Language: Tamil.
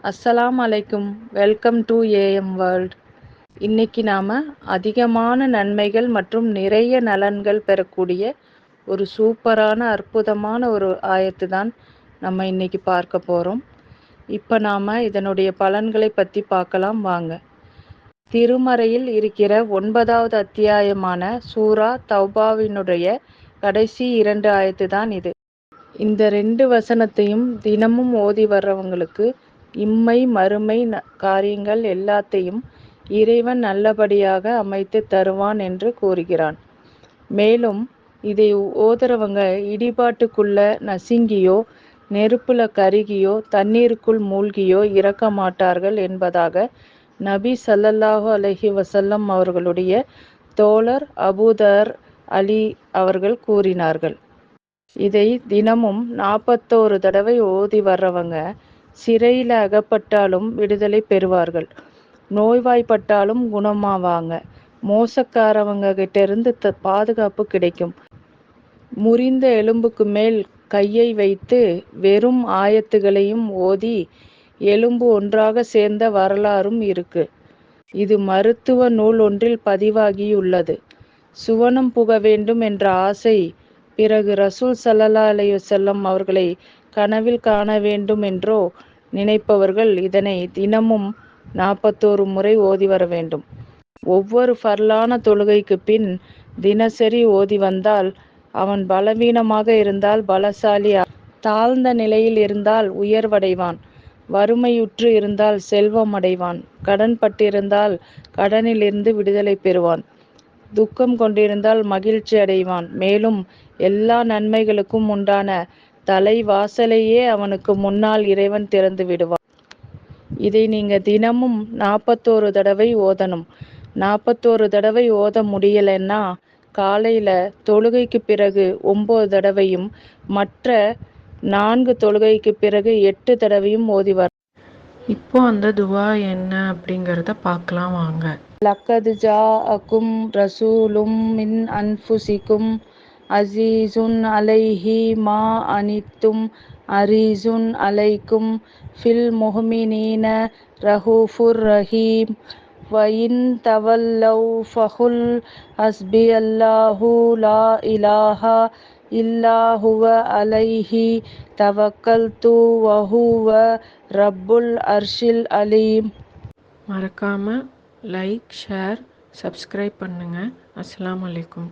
அஸ்ஸலாம் அலைக்கும். Welcome to AM world. இன்னைக்கு நாம் அதிகமான நன்மைகள் மற்றும் நிறைய நலன்கள் பெறக்கூடிய ஒரு சூப்பரான அற்புதமான ஒரு ஆயத்து தான் நம்ம இன்னைக்கு பார்க்க போகிறோம். இப்போ நாம் இதனுடைய பலன்களை பற்றி பார்க்கலாம் வாங்க. திருமறையில் இருக்கிற 9வது அத்தியாயமான சூரா தௌபாவினுடைய கடைசி 2 ஆயத்து தான் இது. இந்த 2 வசனத்தையும் தினமும் ஓதி வர்றவங்களுக்கு இம்மை மறுமை காரியங்கள் எல்லாத்தையும் இறைவன் நல்லபடியாக அமைத்து தருவான் என்று கூறுகிறான். மேலும் இதை ஓதுறவங்க இடிபாட்டுக்குள்ள நசுங்கியோ நெருப்புல கருகியோ தண்ணீருக்குள் மூழ்கியோ இறக்க மாட்டார்கள் என்பதாக நபி ஸல்லல்லாஹு அலைஹி வஸல்லம் அவர்களுடைய தோழர் அபூதர் அலி அவர்கள் கூறினார்கள். இதை தினமும் 41 தடவை ஓதி வர்றவங்க சிறையில் அகப்பட்டாலும் விடுதலை பெறுவார்கள், நோய்வாய்ப்பட்டாலும் குணமாவாங்க, மோசக்காரவங்க கிட்ட இருந்து பாதுகாப்பு கிடைக்கும். முறிந்த எலும்புக்கு மேல் கையை வைத்து வெறும் ஆயத்துகளையும் ஓதி எலும்பு ஒன்றாக சேர்ந்த வரலாறும் இருக்கு. இது மருத்துவ நூல் ஒன்றில் பதிவாகியுள்ளது. சுவனம் புக வேண்டும் என்ற ஆசை பிறகு ரசூல் ஸல்லல்லாஹு அலைஹி வஸல்லம் அவர்களை கனவில் காண வேண்டும் என்றோ நினைப்பவர்கள் இதனை தினமும் 41 முறை ஓதி வர வேண்டும். ஒவ்வொரு ஃபர்லான தொழுகைக்கு பின் தினசரி ஓதி வந்தால் அவன் பலவீனமாக இருந்தால் பலசாலி, தாழ்ந்த நிலையில் இருந்தால் உயர்வடைவான், வறுமையுற்று இருந்தால் செல்வம் அடைவான், கடன் பட்டிருந்தால் கடனிலிருந்து விடுதலை பெறுவான், துக்கம் கொண்டிருந்தால் மகிழ்ச்சி அடைவான். மேலும் எல்லா நன்மைகளுக்கும் உண்டான தலைவாசலையே அவனுக்கு முன்னால் இறைவன் திறந்து விடுவான். இதை நீங்க தினமும் 41 தடவை ஓதணும். 41 தடவை ஓத முடியலைன்னா காலையில தொழுகைக்கு பிறகு 9 தடவையும் மற்ற 4 தொழுகைக்கு பிறகு 8 தடவையும் ஓதி வர. இப்போ அந்த துவா என்ன அப்படிங்கிறத பார்க்கலாம் வாங்க. லக்கது ஜாஅக்கும் ரசூலும் மின் அன்ஃபுசிக்கும் அஸீஸுன் அலைஹி மா அனித்தும் அரீஸுன் அலைக்கும் ஃபில் முஹ்மினீன ரஹூஃபுர் ரஹீம் வஇன் தவல்லவ் ஃபகுல் ஹஸ்பியல்லாஹு லா இலாஹா இல்லா ஹுவ அலைஹி தவக்கல்து வஹுவ ரப்புல் அர்ஷில் அலீம். மறக்காம லைக், ஷேர், சப்ஸ்கிரைப் பண்ணுங்க. அஸ்ஸலாமு அலைக்கும்.